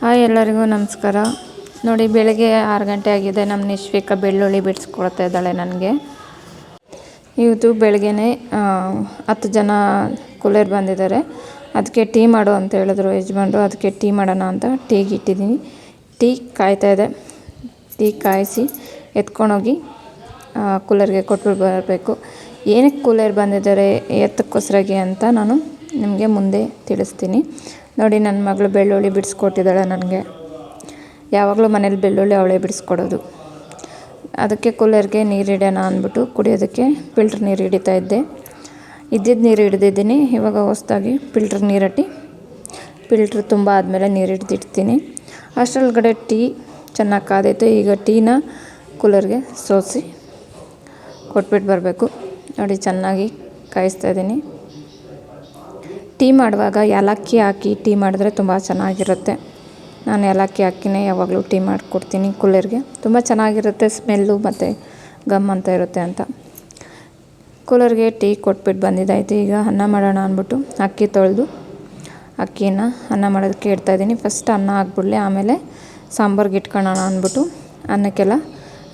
Hi ಎಲ್ಲರಿಗೂ ನಮಸ್ಕಾರ. ನೋಡಿ, ಬೆಳಗ್ಗೆ 6 ಗಂಟೆ ಆಗಿದೆ. ನಮ್ಮ ನಿಶ್ವಿಕಾ ಬೆಳ್ಳುಳ್ಳಿ ಬಿಡಿಸ್ಕೊಡ್ತಾ ಇದ್ದಾಳೆ ನನಗೆ. ಇವತ್ತು ಬೆಳಗ್ಗೆನೇ 10 ಜನ ಕೂಲಿಯರು ಬಂದಿದ್ದಾರೆ. ಅದಕ್ಕೆ ಟೀ ಮಾಡು ಅಂತ ಹೇಳಿದ್ರು ಯಜಮಾನ್ರು. ಅದಕ್ಕೆ ಟೀ ಮಾಡೋಣ ಅಂತ ಟೀಗೆ ಇಟ್ಟಿದ್ದೀನಿ. ಟೀ ಕಾಯ್ತಾ ಇದೆ. ಟೀ ಕಾಯಿಸಿ ಎತ್ಕೊಂಡೋಗಿ ಕೂಲರ್ಗೆ ಕೊಟ್ಬಿಟ್ಟು ಬರಬೇಕು. ಏನಕ್ಕೆ ಕೂಲರ್ ಬಂದಿದ್ದಾರೆ, ಎತ್ತಕ್ಕೋಸ್ಕರಗೆ ಅಂತ ನಾನು ನಿಮಗೆ ಮುಂದೆ ತಿಳಿಸ್ತೀನಿ. ನೋಡಿ, ನನ್ನ ಮಗಳು ಬೆಳ್ಳುಳ್ಳಿ ಬಿಡಿಸ್ಕೊಟ್ಟಿದ್ದಾಳೆ ನನಗೆ. ಯಾವಾಗಲೂ ಮನೇಲಿ ಬೆಳ್ಳುಳ್ಳಿ ಅವಳೇ ಬಿಡಿಸ್ಕೊಡೋದು. ಅದಕ್ಕೆ ಕೂಲರ್ಗೆ ನೀರು ಇಡೋಣ ಅಂದ್ಬಿಟ್ಟು ಕುಡಿಯೋದಕ್ಕೆ ಫಿಲ್ಟ್ರ್ ನೀರು ಹಿಡಿತಾ ಇದ್ದೆ. ಇದ್ದಿದ್ದು ನೀರು ಹಿಡ್ದಿದ್ದೀನಿ. ಇವಾಗ ಹೊಸದಾಗಿ ಫಿಲ್ಟ್ರ್ ನೀರಟ್ಟಿ ಫಿಲ್ಟ್ರ್ ತುಂಬ ಆದಮೇಲೆ ನೀರು ಹಿಡ್ದಿಡ್ತೀನಿ. ಅಷ್ಟರೊಳಗಡೆ ಟೀ ಚೆನ್ನಾಗಿ ಕಾದೈತೆ. ಈಗ ಟೀನ ಕೂಲರ್ಗೆ ಸೋಸಿ ಕೊಟ್ಬಿಟ್ಟು ಬರಬೇಕು. ನೋಡಿ, ಚೆನ್ನಾಗಿ ಕಾಯಿಸ್ತಾ ಇದ್ದೀನಿ. ಟೀ ಮಾಡುವಾಗ ಏಲಕ್ಕಿ ಹಾಕಿ ಟೀ ಮಾಡಿದ್ರೆ ತುಂಬ ಚೆನ್ನಾಗಿರುತ್ತೆ. ನಾನು ಏಲಕ್ಕಿ ಹಾಕಿನೇ ಯಾವಾಗಲೂ ಟೀ ಮಾಡಿಕೊಡ್ತೀನಿ ಕೂಲರ್ಗೆ. ತುಂಬ ಚೆನ್ನಾಗಿರುತ್ತೆ, ಸ್ಮೆಲ್ಲು ಮತ್ತು ಗಮ್ ಅಂತ ಇರುತ್ತೆ ಅಂತ. ಕೂಲರ್ಗೆ ಟೀ ಕೊಟ್ಬಿಟ್ಟು ಬಂದಿದ್ದಾಯಿತು. ಈಗ ಅನ್ನ ಮಾಡೋಣ ಅಂದ್ಬಿಟ್ಟು ಅಕ್ಕಿ ತೊಳೆದು ಅಕ್ಕಿನ ಅನ್ನ ಮಾಡೋದಕ್ಕೆ ಇಡ್ತಾಯಿದ್ದೀನಿ. ಫಸ್ಟ್ ಅನ್ನ ಹಾಕ್ಬಿಡ್ಲಿ, ಆಮೇಲೆ ಸಾಂಬಾರ್ಗೆ ಇಟ್ಕೊಳ್ಳೋಣ ಅಂದ್ಬಿಟ್ಟು ಅನ್ನಕ್ಕೆಲ್ಲ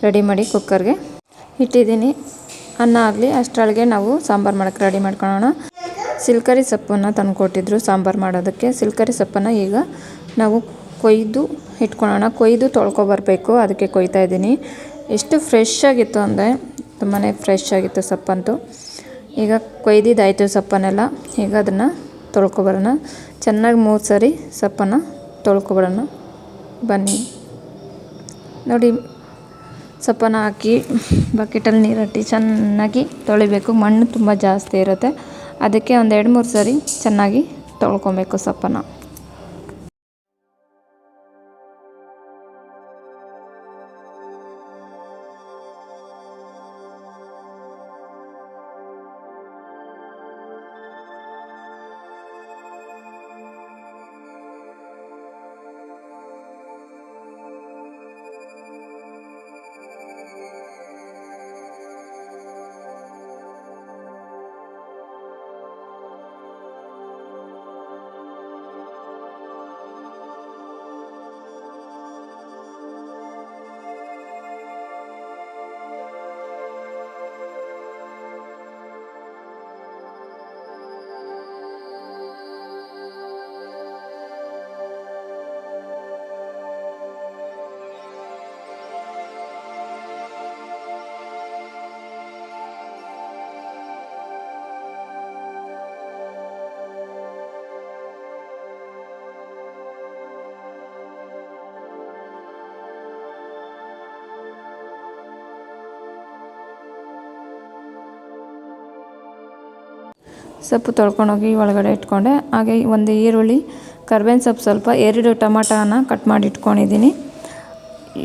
ರೆಡಿ ಮಾಡಿ ಕುಕ್ಕರ್ಗೆ ಇಟ್ಟಿದ್ದೀನಿ. ಅನ್ನ ಆಗಲಿ ಅಷ್ಟರೊಳಗೆ ನಾವು ಸಾಂಬಾರು ಮಾಡೋಕ್ಕೆ ರೆಡಿ ಮಾಡ್ಕೊಳ್ಳೋಣ. ಸಿಲ್ಕರಿ ಸೊಪ್ಪನ್ನು ತಂದುಕೊಟ್ಟಿದ್ರು ಸಾಂಬಾರು ಮಾಡೋದಕ್ಕೆ. ಸಿಲ್ಕರಿ ಸೊಪ್ಪನ್ನು ಈಗ ನಾವು ಕೊಯ್ದು ಇಟ್ಕೊಳ್ಳೋಣ. ಕೊಯ್ದು ತೊಳ್ಕೊಬರ್ಬೇಕು, ಅದಕ್ಕೆ ಕೊಯ್ತಾ ಇದ್ದೀನಿ. ಎಷ್ಟು ಫ್ರೆಶ್ ಆಗಿತ್ತು ಅಂದರೆ ತುಂಬಾ ಫ್ರೆಶ್ ಆಗಿತ್ತು ಸೊಪ್ಪಂತೂ. ಈಗ ಕೊಯ್ದಿದ್ದಾಯಿತು ಸೊಪ್ಪನ್ನೆಲ್ಲ. ಈಗ ಅದನ್ನು ತೊಳ್ಕೊಬರೋಣ. ಚೆನ್ನಾಗಿ 3 ಸರಿ ಸೊಪ್ಪನ್ನು ತೊಳ್ಕೊಬರೋಣ ಬನ್ನಿ. ನೋಡಿ, ಸೊಪ್ಪನ್ನು ಹಾಕಿ ಬಕೆಟಲ್ಲಿ ನೀರಟ್ಟಿ ಚೆನ್ನಾಗಿ ತೊಳಿಬೇಕು. ಮಣ್ಣು ತುಂಬ ಜಾಸ್ತಿ ಇರುತ್ತೆ. ಅದಕ್ಕೆ ಒಂದು 2-3 ಸರಿ ಚೆನ್ನಾಗಿ ತೊಳ್ಕೊಬೇಕು ಸೊಪ್ಪನ್ನು. ಸೊಪ್ಪು ತೊಳ್ಕೊಂಡೋಗಿ ಒಳಗಡೆ ಇಟ್ಕೊಂಡೆ. ಹಾಗೆ ಒಂದು ಈರುಳ್ಳಿ, ಕರ್ಬೇವಿನ ಸೊಪ್ಪು ಸ್ವಲ್ಪ, 2 ಟೊಮಾಟೋನ ಕಟ್ ಮಾಡಿ ಇಟ್ಕೊಂಡಿದ್ದೀನಿ.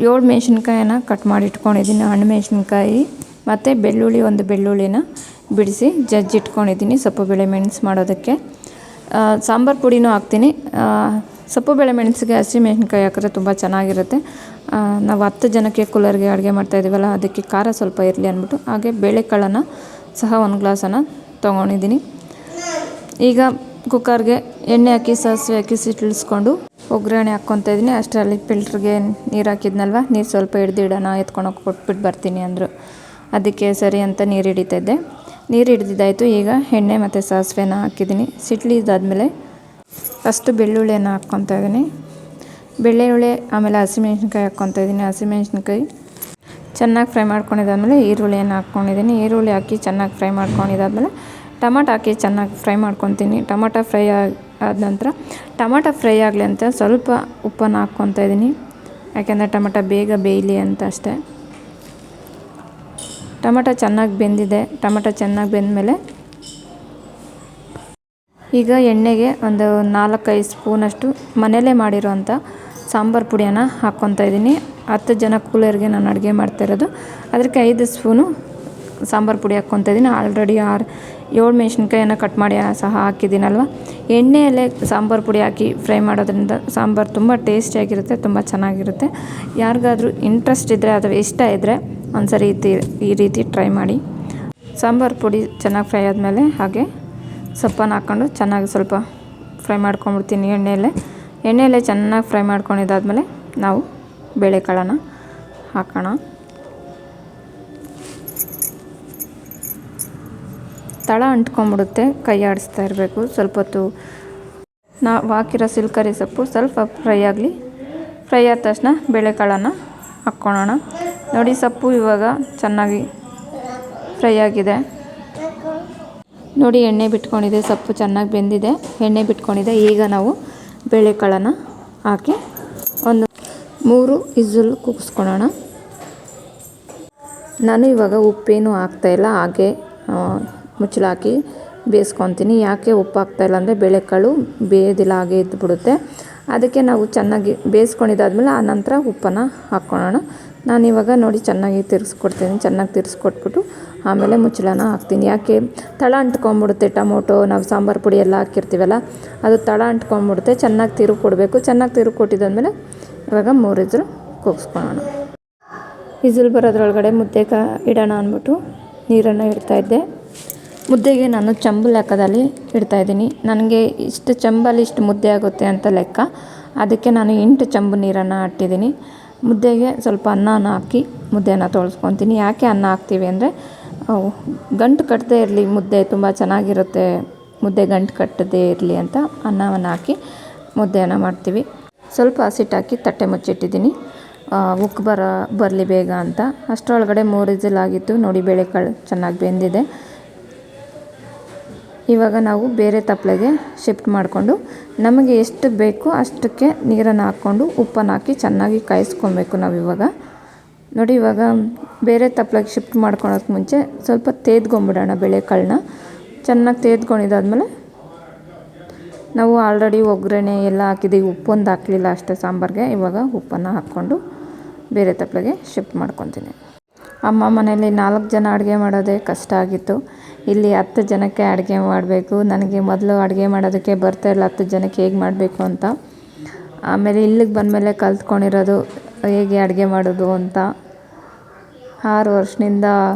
7 ಮೆಣಸಿನ್ಕಾಯಿನ ಕಟ್ ಮಾಡಿ ಇಟ್ಕೊಂಡಿದ್ದೀನಿ, ಹಣ್ಣು ಮೆಣಸಿನ್ಕಾಯಿ. ಮತ್ತು ಬೆಳ್ಳುಳ್ಳಿ, 1 ಬೆಳ್ಳುಳ್ಳಿನ ಬಿಡಿಸಿ ಜಜ್ಜಿಟ್ಕೊಂಡಿದ್ದೀನಿ ಸೊಪ್ಪು ಬೇಳೆ ಮೆಣಸು ಮಾಡೋದಕ್ಕೆ. ಸಾಂಬಾರು ಪುಡಿನೂ ಹಾಕ್ತೀನಿ. ಸೊಪ್ಪು ಬೇಳೆ ಮೆಣಸಿಗೆ ಹಸಿ ಮೆಣಸಿನ್ಕಾಯಿ ಹಾಕಿದ್ರೆ ತುಂಬ ಚೆನ್ನಾಗಿರುತ್ತೆ. ನಾವು 10 ಜನಕ್ಕೆ ಕೂಲರ್ಗೆ ಅಡುಗೆ ಮಾಡ್ತಾಯಿದ್ದೀವಲ್ಲ, ಅದಕ್ಕೆ ಖಾರ ಸ್ವಲ್ಪ ಇರಲಿ ಅಂದ್ಬಿಟ್ಟು. ಹಾಗೆ ಬೇಳೆಕಾಳನ್ನು ಸಹ 1 ಗ್ಲಾಸನ್ನು ತೊಗೊಂಡಿದ್ದೀನಿ. ಈಗ ಕುಕ್ಕರ್ಗೆ ಎಣ್ಣೆ ಹಾಕಿ ಸಾಸಿವೆ ಹಾಕಿ ಸಿಟ್ಟಿಳಿಸ್ಕೊಂಡು ಒಗ್ಗರಣೆ ಹಾಕ್ಕೊತಾ ಇದ್ದೀನಿ. ಅಷ್ಟರಲ್ಲಿ ಫಿಲ್ಟ್ರಿಗೆ ನೀರು ಹಾಕಿದ್ನಲ್ವ, ನೀರು ಸ್ವಲ್ಪ ಹಿಡ್ದಿಡೋಣ, ಎತ್ಕೊಂಡೋಗಿ ಕೊಟ್ಬಿಟ್ಟು ಬರ್ತೀನಿ ಅಂದರು. ಅದಕ್ಕೆ ಸರಿ ಅಂತ ನೀರು ಹಿಡಿತಾಯಿದ್ದೆ. ನೀರು ಹಿಡ್ದಿದ್ದಾಯಿತು. ಈಗ ಎಣ್ಣೆ ಮತ್ತು ಸಾಸಿವೆನ ಹಾಕಿದ್ದೀನಿ. ಸಿಟ್ಲಿದ್ದಾದಮೇಲೆ ಫಸ್ಟು ಬೆಳ್ಳುಳ್ಳಿಯನ್ನು ಹಾಕ್ಕೊತಾ ಇದ್ದೀನಿ. ಬೆಳ್ಳುಳ್ಳಿ ಆಮೇಲೆ ಹಸಿಮೆಣ್ಸಿನ್ಕಾಯಿ ಹಾಕ್ಕೊತಾ ಇದ್ದೀನಿ. ಹಸಿಮೆಣ್ಸಿನ್ಕಾಯಿ ಚೆನ್ನಾಗಿ ಫ್ರೈ ಮಾಡ್ಕೊಂಡಿದ್ದಾದಮೇಲೆ ಈರುಳ್ಳಿಯನ್ನು ಹಾಕ್ಕೊಂಡಿದ್ದೀನಿ. ಈರುಳ್ಳಿ ಹಾಕಿ ಚೆನ್ನಾಗಿ ಫ್ರೈ ಮಾಡ್ಕೊಂಡಿದ್ದಾದಮೇಲೆ ಟೊಮಾಟೊ ಹಾಕಿ ಚೆನ್ನಾಗಿ ಫ್ರೈ ಮಾಡ್ಕೊತೀನಿ. ಟೊಮಾಟೊ ಫ್ರೈ ಆದ ನಂತರ ಟೊಮಾಟೊ ಫ್ರೈ ಆಗಲಿ ಅಂತ ಸ್ವಲ್ಪ ಉಪ್ಪನ್ನು ಹಾಕ್ಕೊತಾ ಇದ್ದೀನಿ. ಯಾಕೆಂದರೆ ಟೊಮಾಟೊ ಬೇಗ ಬೇಯಲಿ ಅಂತ ಅಷ್ಟೇ. ಟೊಮಾಟೊ ಚೆನ್ನಾಗಿ ಬೆಂದಿದೆ. ಟೊಮಾಟೊ ಚೆನ್ನಾಗಿ ಬೆಂದಮೇಲೆ ಈಗ ಎಣ್ಣೆಗೆ ಒಂದು 4-5 ಸ್ಪೂನಷ್ಟು ಮನೆಯಲ್ಲೇ ಮಾಡಿರೋವಂಥ ಸಾಂಬಾರು ಪುಡಿಯನ್ನು ಹಾಕ್ಕೊತಾ ಇದ್ದೀನಿ. 10 ಜನ ಕೂಲರ್ಗೆ ನಾನು ಅಡುಗೆ ಮಾಡ್ತಾಯಿರೋದು. ಅದಕ್ಕೆ 5 ಸ್ಪೂನು ಸಾಂಬಾರು ಪುಡಿ ಹಾಕ್ಕೊತಾ ಇದ್ದೀನಿ. ಆಲ್ರೆಡಿ 7 ಮೆಣಸಿನ್ಕಾಯನ್ನು ಕಟ್ ಮಾಡಿ ಸಹ ಹಾಕಿದ್ದೀನಲ್ವ. ಎಣ್ಣೆಯಲ್ಲೇ ಸಾಂಬಾರು ಪುಡಿ ಹಾಕಿ ಫ್ರೈ ಮಾಡೋದ್ರಿಂದ ಸಾಂಬಾರು ತುಂಬ ಟೇಸ್ಟಿಯಾಗಿರುತ್ತೆ, ತುಂಬ ಚೆನ್ನಾಗಿರುತ್ತೆ. ಯಾರಿಗಾದರೂ ಇಂಟ್ರೆಸ್ಟ್ ಇದ್ದರೆ ಅಥವಾ ಇಷ್ಟ ಇದ್ದರೆ ಒಂದ್ಸರಿ ಈ ರೀತಿ ಟ್ರೈ ಮಾಡಿ. ಸಾಂಬಾರು ಪುಡಿ ಚೆನ್ನಾಗಿ ಫ್ರೈ ಆದಮೇಲೆ ಹಾಗೆ ಸೊಪ್ಪನ್ನು ಹಾಕ್ಕೊಂಡು ಚೆನ್ನಾಗಿ ಸ್ವಲ್ಪ ಫ್ರೈ ಮಾಡ್ಕೊಂಬಿಡ್ತೀನಿ ಎಣ್ಣೆಯಲ್ಲೇ. ಎಣ್ಣೆಯಲ್ಲೇ ಚೆನ್ನಾಗಿ ಫ್ರೈ ಮಾಡ್ಕೊಂಡಿದ್ದಾದಮೇಲೆ ನಾವು ಬೇಳೆಕಾಳನ್ನು ಹಾಕೋಣ. ತಳ ಅಂಟ್ಕೊಂಡ್ಬಿಡುತ್ತೆ, ಕೈ ಆಡಿಸ್ತಾ ಇರಬೇಕು. ಸ್ವಲ್ಪ ಹೊತ್ತು ನಾವು ಹಾಕಿರೋ ಸಿಲ್ಕರಿ ಸೊಪ್ಪು ಸ್ವಲ್ಪ ಫ್ರೈ ಆಗಲಿ. ಫ್ರೈ ಆದ ತಕ್ಷಣ ಬೇಳೆಕಾಳನ್ನು ಹಾಕ್ಕೊಳ್ಳೋಣ. ನೋಡಿ ಸೊಪ್ಪು ಇವಾಗ ಚೆನ್ನಾಗಿ ಫ್ರೈ ಆಗಿದೆ. ನೋಡಿ ಎಣ್ಣೆ ಬಿಟ್ಕೊಂಡಿದೆ, ಸೊಪ್ಪು ಚೆನ್ನಾಗಿ ಬೆಂದಿದೆ, ಎಣ್ಣೆ ಬಿಟ್ಕೊಂಡಿದೆ. ಈಗ ನಾವು ಬೇಳೆಕಾಳನ್ನು ಹಾಕಿ ಒಂದು 3 ವಿಸಿಲ್ ಕೂಗಿಸ್ಕೊಳ್ಳೋಣ. ನಾನು ಇವಾಗ ಉಪ್ಪೇನು ಹಾಕ್ತಾಯಿಲ್ಲ, ಹಾಗೆ ಮುಚ್ಚಳ ಹಾಕಿ ಬೇಯಿಸ್ಕೊತೀನಿ. ಯಾಕೆ ಉಪ್ಪು ಹಾಕ್ತಾಯಿಲ್ಲ ಅಂದರೆ ಬೇಳೆಕಾಳು ಬೇಯೋದಿಲ್ಲ, ಹಾಗೆ ಇದ್ದುಬಿಡುತ್ತೆ. ಅದಕ್ಕೆ ನಾವು ಚೆನ್ನಾಗಿ ಬೇಯಿಸ್ಕೊಂಡಿದ್ದಾದ್ಮೇಲೆ ಆ ನಂತರ ಉಪ್ಪನ್ನು ಹಾಕ್ಕೊಳ್ಳೋಣ. ನಾನಿವಾಗ ನೋಡಿ ಚೆನ್ನಾಗಿ ತಿರ್ಗಿಸ್ಕೊಡ್ತೀನಿ. ಚೆನ್ನಾಗಿ ತಿರ್ಗಿಸ್ಕೊಟ್ಬಿಟ್ಟು ಆಮೇಲೆ ಮುಚ್ಚಳನ ಹಾಕ್ತೀನಿ. ಯಾಕೆ ತಳ ಅಂಟ್ಕೊಂಡ್ಬಿಡುತ್ತೆ. ಟೊಮೊಟೊ ನಾವು ಸಾಂಬಾರು ಪುಡಿ ಎಲ್ಲ ಹಾಕಿರ್ತೀವಲ್ಲ, ಅದು ತಳ ಅಂಟ್ಕೊಂಡ್ಬಿಡುತ್ತೆ. ಚೆನ್ನಾಗಿ ತಿರುಗಿ ಕೊಡಬೇಕು. ಚೆನ್ನಾಗಿ ತಿರುಗಿ ಕೊಟ್ಟಿದ್ದಾದಮೇಲೆ ಇವಾಗ 3 ವಿಸಿಲ್ ಕೂಗಿಸ್ಕೊಳ್ಳೋಣ. ವಿಸಿಲ್ ಬರೋದ್ರೊಳಗಡೆ ಮುದ್ದೆ ಇಡೋಣ ಅಂದ್ಬಿಟ್ಟು ನೀರನ್ನು ಇಡ್ತಾಯಿದ್ದೆ. ಮುದ್ದೆಗೆ ನಾನು ಚಂಬು ಲೆಕ್ಕದಲ್ಲಿ ಇಡ್ತಾಯಿದ್ದೀನಿ. ನನಗೆ ಇಷ್ಟು ಚಂಬಲ್ಲಿ ಇಷ್ಟು ಮುದ್ದೆ ಆಗುತ್ತೆ ಅಂತ ಲೆಕ್ಕ. ಅದಕ್ಕೆ ನಾನು 8 ಚಂಬು ನೀರನ್ನು ಇಟ್ಟಿದ್ದೀನಿ. ಮುದ್ದೆಗೆ ಸ್ವಲ್ಪ ಅನ್ನನ ಹಾಕಿ ಮುದ್ದೆನ ತೊಳ್ಸ್ಕೊತೀನಿ. ಯಾಕೆ ಅನ್ನ ಹಾಕ್ತೀವಿ ಅಂದರೆ ಗಂಟು ಕಟ್ಟದೇ ಇರಲಿ, ಮುದ್ದೆ ತುಂಬ ಚೆನ್ನಾಗಿರುತ್ತೆ, ಮುದ್ದೆ ಗಂಟು ಕಟ್ಟದೇ ಇರಲಿ ಅಂತ ಅನ್ನವನ್ನು ಹಾಕಿ ಮುದ್ದೆಯನ್ನು ಮಾಡ್ತೀವಿ. ಸ್ವಲ್ಪ ಹಸಿಟ್ಟು ಹಾಕಿ ತಟ್ಟೆ ಮುಚ್ಚಿಟ್ಟಿದ್ದೀನಿ, ಉಕ್ಕು ಬರಲಿ ಬೇಗ ಅಂತ. ಅಷ್ಟರೊಳಗಡೆ 3 ವಿಸಿಲ್ ಆಗಿತ್ತು. ನೋಡಿ ಬೇಳೆಕಾಳು ಚೆನ್ನಾಗಿ ಬೆಂದಿದೆ. ಇವಾಗ ನಾವು ಬೇರೆ ತಪ್ಪಲೆಗೆ ಶಿಫ್ಟ್ ಮಾಡಿಕೊಂಡು ನಮಗೆ ಎಷ್ಟು ಬೇಕೋ ಅಷ್ಟಕ್ಕೆ ನೀರನ್ನು ಹಾಕ್ಕೊಂಡು ಉಪ್ಪನ್ನು ಹಾಕಿ ಚೆನ್ನಾಗಿ ಕಾಯಿಸ್ಕೊಬೇಕು ನಾವು. ಇವಾಗ ನೋಡಿ, ಇವಾಗ ಬೇರೆ ತಪ್ಪಲೆಗೆ ಶಿಫ್ಟ್ ಮಾಡ್ಕೊಳೋಕ್ಕೆ ಮುಂಚೆ ಸ್ವಲ್ಪ ತೇದ್ಕೊಂಬಿಡೋಣ ಬೇಳೆಕಾಳನ್ನ. ಚೆನ್ನಾಗಿ ತೇದ್ಕೊಂಡಿದ್ದಾದ್ಮೇಲೆ ನಾವು ಆಲ್ರೆಡಿ ಒಗ್ಗರಣೆ ಎಲ್ಲ ಹಾಕಿದ್ದೀವಿ, ಉಪ್ಪೊಂದು ಹಾಕಲಿಲ್ಲ ಅಷ್ಟೇ ಸಾಂಬಾರಿಗೆ. ಇವಾಗ ಉಪ್ಪನ್ನು ಹಾಕ್ಕೊಂಡು ಬೇರೆ ತಪ್ಪಲೆಗೆ ಶಿಫ್ಟ್ ಮಾಡ್ಕೊತೀನಿ. ಅಮ್ಮ ಮನೇಲಿ 4 ಜನ ಅಡುಗೆ ಮಾಡೋದೇ ಕಷ್ಟ ಆಗಿತ್ತು. ಇಲ್ಲಿ 10 ಜನಕ್ಕೆ ಅಡುಗೆ ಮಾಡಬೇಕು. ನನಗೆ ಮೊದಲು ಅಡುಗೆ ಮಾಡೋದಕ್ಕೆ ಬರ್ತಾಯಿಲ್ಲ 10 ಜನಕ್ಕೆ ಹೇಗೆ ಮಾಡಬೇಕು ಅಂತ. ಆಮೇಲೆ ಇಲ್ಲಿಗೆ ಬಂದಮೇಲೆ ಕಲ್ತ್ಕೊಂಡಿರೋದು ಹೇಗೆ ಅಡುಗೆ ಮಾಡೋದು ಅಂತ. 6 ವರ್ಷದಿಂದ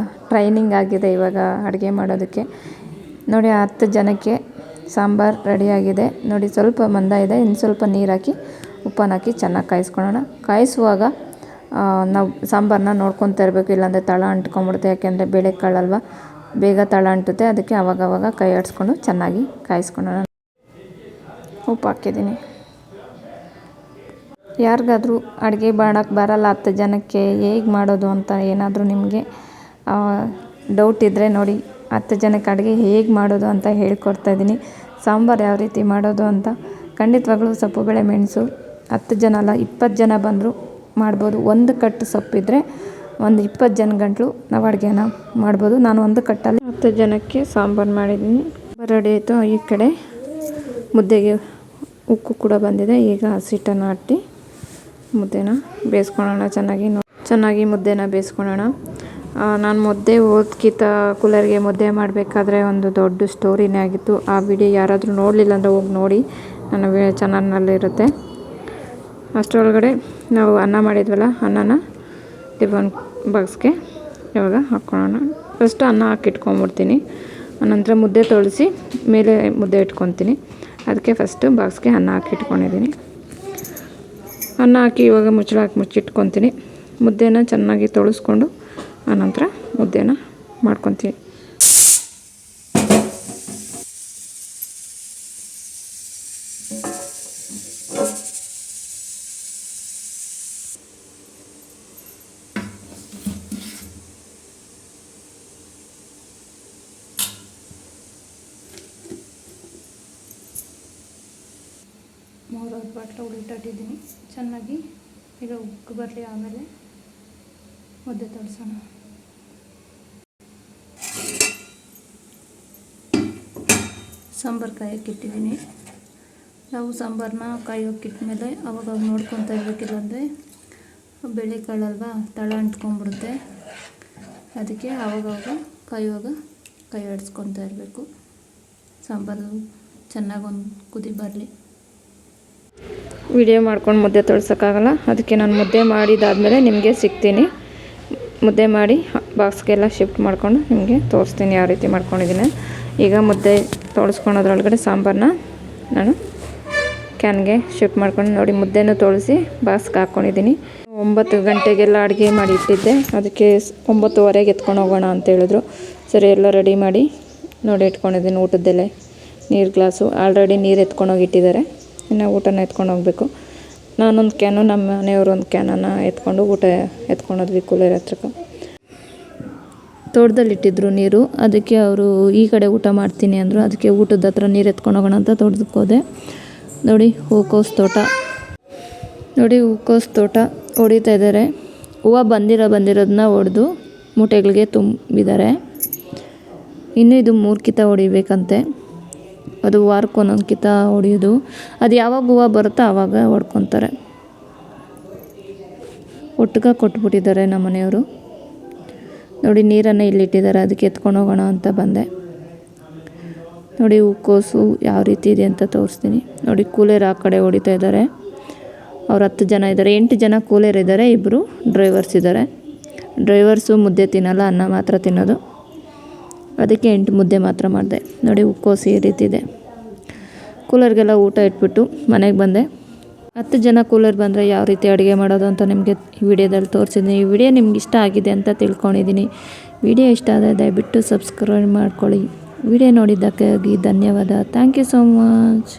ಟ್ರೈನಿಂಗ್ ಆಗಿದೆ ಇವಾಗ ಅಡುಗೆ ಮಾಡೋದಕ್ಕೆ. ನೋಡಿ 10 ಜನಕ್ಕೆ ಸಾಂಬಾರು ರೆಡಿಯಾಗಿದೆ. ನೋಡಿ ಸ್ವಲ್ಪ ಮಂದ ಇದೆ, ಇನ್ನು ಸ್ವಲ್ಪ ನೀರು ಹಾಕಿ ಉಪ್ಪನ್ನು ಹಾಕಿ ಚೆನ್ನಾಗಿ ಕಾಯಿಸ್ಕೊಳ್ಳೋಣ. ಕಾಯಿಸುವಾಗ ನಾವು ಸಾಂಬಾರನ್ನ ನೋಡ್ಕೊತಾ ಇರಬೇಕು, ಇಲ್ಲಾಂದರೆ ತಳ ಅಂಟ್ಕೊಂಡ್ಬಿಡುತ್ತೆ. ಯಾಕೆಂದರೆ ಬೇಳೆಕಾಳಲ್ವ, ಬೇಗ ತಳ ಅಂಟುತ್ತೆ. ಅದಕ್ಕೆ ಆವಾಗವಾಗ ಕೈ ಆಡಿಸ್ಕೊಂಡು ಚೆನ್ನಾಗಿ ಕಾಯಿಸ್ಕೊಳ್ಳೋಣ. ಉಪ್ಪು ಹಾಕಿದ್ದೀನಿ. ಯಾರಿಗಾದರೂ ಅಡುಗೆ ಮಾಡೋಕ್ಕೆ ಬರಲ್ಲ 10 ಜನಕ್ಕೆ ಹೇಗೆ ಮಾಡೋದು ಅಂತ ಏನಾದರೂ ನಿಮಗೆ ಡೌಟ್ ಇದ್ದರೆ ನೋಡಿ, 10 ಜನಕ್ಕೆ ಅಡುಗೆ ಹೇಗೆ ಮಾಡೋದು ಅಂತ ಹೇಳ್ಕೊಡ್ತಾಯಿದ್ದೀನಿ. ಸಾಂಬಾರು ಯಾವ ರೀತಿ ಮಾಡೋದು ಅಂತ ಖಂಡಿತವಾಗ್ಲೂ ಸೊಪ್ಪು ಬೇಳೆ ಮೆಣಸು 10 ಜನ ಅಲ್ಲ 20 ಜನ ಬಂದರೂ ಮಾಡ್ಬೋದು. ಒಂದು ಕಟ್ಟು ಸೊಪ್ಪಿದ್ರೆ ಒಂದು 20 ಜನ ಗಂಟಲು ನಾವು ಅಡುಗೆನ ಮಾಡ್ಬೋದು. ನಾನು ಒಂದು ಕಟ್ಟಲ್ಲಿ 10 ಜನಕ್ಕೆ ಸಾಂಬಾರು ಮಾಡಿದ್ದೀನಿ. ರೆಡಿ ಆಯಿತು. ಈ ಕಡೆ ಮುದ್ದೆಗೆ ಉಕ್ಕು ಕೂಡ ಬಂದಿದೆ. ಈಗ ಹಸಿಟ್ಟನ್ನು ಹಾಕಿ ಮುದ್ದೆನ ಬೇಯಿಸ್ಕೊಳ್ಳೋಣ. ಚೆನ್ನಾಗಿ ಮುದ್ದೆನ ಬೇಯಿಸ್ಕೊಳ್ಳೋಣ. ನಾನು ಮುದ್ದೆ ಓದ್ಕಿಂತ ಕುಲ್ಲರ್ಗೆ ಮುದ್ದೆ ಮಾಡಬೇಕಾದ್ರೆ ಒಂದು ದೊಡ್ಡ ಸ್ಟೋರಿನೇ ಆಗಿತ್ತು. ಆ ವಿಡಿಯೋ ಯಾರಾದರೂ ನೋಡಲಿಲ್ಲ ಅಂದರೆ ಹೋಗಿ ನೋಡಿ, ನನ್ನ ಚಾನಲ್ನಲ್ಲಿರುತ್ತೆ. ಅಷ್ಟರೊಳಗಡೆ ನಾವು ಅನ್ನ ಮಾಡಿದ್ವಲ್ಲ, ಅನ್ನನ ಟಿಫನ್ ಬಾಕ್ಸ್ಗೆ ಇವಾಗ ಹಾಕ್ಕೊಳ್ಳೋಣ. ಫಸ್ಟು ಅನ್ನ ಹಾಕಿಟ್ಕೊಂಬಿಡ್ತೀನಿ, ಆನಂತರ ಮುದ್ದೆ ತೊಳಸಿ ಮೇಲೆ ಮುದ್ದೆ ಇಟ್ಕೊತೀನಿ. ಅದಕ್ಕೆ ಫಸ್ಟು ಬಾಕ್ಸ್ಗೆ ಅನ್ನ ಹಾಕಿಟ್ಕೊಂಡಿದ್ದೀನಿ. ಅನ್ನ ಹಾಕಿ ಇವಾಗ ಮುಚ್ಚಳ ಹಾಕಿ ಮುಚ್ಚಿಟ್ಕೊತೀನಿ. ಮುದ್ದೆನ ಚೆನ್ನಾಗಿ ತೊಳಸ್ಕೊಂಡು ಆನಂತರ ಮುದ್ದೆನ ಮಾಡ್ಕೊತೀನಿ. ಮೂರು ಬಾಟ್ಲು ಉಳಿಟಾಟಿದ್ದೀನಿ ಚೆನ್ನಾಗಿ. ಈಗ ಉಕ್ಕು ಬರಲಿ, ಆಮೇಲೆ ಮುದ್ದೆ ತೋರಿಸೋಣ. ಸಾಂಬಾರು ಕಾಯಕ್ಕಿಟ್ಟಿದ್ದೀನಿ. ನಾವು ಸಾಂಬಾರನ್ನ ಕಾಯೋಕ್ಕಿಟ್ಟ ಮೇಲೆ ಅವಾಗ ನೋಡ್ಕೊತಾ ಇರಬೇಕಿಲ್ಲ ಅಂದರೆ ಬೇಳೆಕಾಳಲ್ವ ತಳ ಅಂಟ್ಕೊಂಡ್ಬಿಡುತ್ತೆ. ಅದಕ್ಕೆ ಆವಾಗವಾಗ ಕಾಯುವಾಗ ಕೈ ಆಡಿಸ್ಕೊತಾ ಇರಬೇಕು. ಸಾಂಬಾರು ಚೆನ್ನಾಗಿ ಒಂದು ಕುದಿ ಬರಲಿ. ವಿಡಿಯೋ ಮಾಡ್ಕೊಂಡು ಮುದ್ದೆ ತೊಳ್ಸೋಕ್ಕಾಗಲ್ಲ, ಅದಕ್ಕೆ ನಾನು ಮುದ್ದೆ ಮಾಡಿದಾದಮೇಲೆ ನಿಮಗೆ ಸಿಗ್ತೀನಿ. ಮುದ್ದೆ ಮಾಡಿ ಬಾಕ್ಸ್ಗೆಲ್ಲ ಶಿಫ್ಟ್ ಮಾಡಿಕೊಂಡು ನಿಮಗೆ ತೋರಿಸ್ತೀನಿ ಯಾವ ರೀತಿ ಮಾಡ್ಕೊಂಡಿದ್ದೀನಿ. ಈಗ ಮುದ್ದೆ ತೊಳ್ಸ್ಕೊಳೋದ್ರೊಳಗಡೆ ಸಾಂಬಾರನ್ನ ನಾನು ಕ್ಯಾನ್ಗೆ ಶಿಫ್ಟ್ ಮಾಡ್ಕೊಂಡು ನೋಡಿ ಮುದ್ದೆನೂ ತೊಳಸಿ ಬಾಕ್ಸ್ಗೆ ಹಾಕ್ಕೊಂಡಿದ್ದೀನಿ. 9 ಗಂಟೆಗೆಲ್ಲ ಅಡುಗೆ ಮಾಡಿ ಇಟ್ಟಿದ್ದೆ, ಅದಕ್ಕೆ 9:15ಗೆ ಎತ್ಕೊಂಡು ಹೋಗೋಣ ಅಂತ ಹೇಳಿದ್ರು. ಸರಿ ಎಲ್ಲ ರೆಡಿ ಮಾಡಿ ನೋಡಿ ಇಟ್ಕೊಂಡಿದ್ದೀನಿ. ಊಟದ್ದೆಲೆ ನೀರು ಗ್ಲಾಸು ಆಲ್ರೆಡಿ ನೀರು ಎತ್ಕೊಂಡೋಗಿ ಇಟ್ಟಿದ್ದಾರೆ, ಇನ್ನು ಊಟನ ಎತ್ಕೊಂಡು ಹೋಗಬೇಕು. ನಾನೊಂದು ಕ್ಯಾನು, ನಮ್ಮ ಮನೆಯವರು ಒಂದು ಕ್ಯಾನನ್ನು ಎತ್ಕೊಂಡು ಊಟ ಎತ್ಕೊಂಡೋದ್ವಿ ಕೂಲರ್ ಹತ್ರಕ್ಕೆ. ತೋಟದಲ್ಲಿ ಇಟ್ಟಿದ್ರು ನೀರು, ಅದಕ್ಕೆ ಅವರು ಈ ಕಡೆ ಊಟ ಮಾಡ್ತೀನಿ ಅಂದರು. ಅದಕ್ಕೆ ಊಟದ ಹತ್ರ ನೀರು ಎತ್ಕೊಂಡು ಹೋಗೋಣ ಅಂತ ತೋಟಕ್ಕೆ ಹೋದೆ. ನೋಡಿ ಹೂಕೋಸು ತೋಟ, ನೋಡಿ ಹೂಕೋಸು ತೋಟ ಹೊಡಿತಾ ಇದ್ದಾರೆ. ಹೂವು ಬಂದಿರೋದನ್ನ ಹೊಡೆದು ಮೂಟೆಗಳಿಗೆ ತುಂಬಿದ್ದಾರೆ. ಇನ್ನೂ ಇದು 3 ಕಿತ ಹೊಡಿಬೇಕಂತೆ. ಅದು ವಾರಕ್ಕೆ ಒಂದೊಂದು ಕಿತ ಹೊಡೆಯೋದು. ಅದು ಯಾವಾಗ ಹೂವು ಬರುತ್ತೋ ಆವಾಗ ಹೊಡ್ಕೊತಾರೆ. ಒಟ್ಟಿಗೆ ಕೊಟ್ಬಿಟ್ಟಿದ್ದಾರೆ ನಮ್ಮ ಮನೆಯವರು. ನೋಡಿ ನೀರನ್ನು ಇಲ್ಲಿಟ್ಟಿದ್ದಾರೆ, ಅದಕ್ಕೆ ಎತ್ಕೊಂಡು ಹೋಗೋಣ ಅಂತ ಬಂದೆ. ನೋಡಿ ಹೂಕೋಸು ಯಾವ ರೀತಿ ಇದೆ ಅಂತ ತೋರಿಸ್ತೀನಿ. ನೋಡಿ ಕೂಲರ್ ಆ ಕಡೆ ಹೊಡಿತಾ ಇದ್ದಾರೆ. ಅವ್ರು 10 ಜನ ಇದ್ದಾರೆ, 8 ಜನ ಕೂಲರ್ ಇದ್ದಾರೆ, 2 ಡ್ರೈವರ್ಸ್ ಇದ್ದಾರೆ. ಡ್ರೈವರ್ಸು ಮುದ್ದೆ ತಿನ್ನಲ್ಲ, ಅನ್ನ ಮಾತ್ರ ತಿನ್ನೋದು. ಅದಕ್ಕೆ 8 ಮುದ್ದೆ ಮಾತ್ರ ಮಾಡಿದೆ. ನೋಡಿ ಹೂಕೋಸು ಈ ರೀತಿ ಇದೆ. ಕೂಲರ್ಗೆಲ್ಲ ಊಟ ಇಟ್ಬಿಟ್ಟು ಮನೆಗೆ ಬಂದೆ. 10 ಜನ ಕೂಲರ್ ಬಂದರೆ ಯಾವ ರೀತಿ ಅಡುಗೆ ಮಾಡೋದು ಅಂತ ನಿಮಗೆ ಈ ವಿಡಿಯೋದಲ್ಲಿ ತೋರಿಸಿದ್ದೀನಿ. ಈ ವಿಡಿಯೋ ನಿಮ್ಗೆ ಇಷ್ಟ ಆಗಿದೆ ಅಂತ ತಿಳ್ಕೊಂಡಿದ್ದೀನಿ. ವಿಡಿಯೋ ಇಷ್ಟ ಆದರೆ ದಯವಿಟ್ಟು ಸಬ್ಸ್ಕ್ರೈಬ್ ಮಾಡ್ಕೊಳ್ಳಿ. ವಿಡಿಯೋ ನೋಡಿದ್ದಕ್ಕಾಗಿ ಧನ್ಯವಾದ. Thank you so much.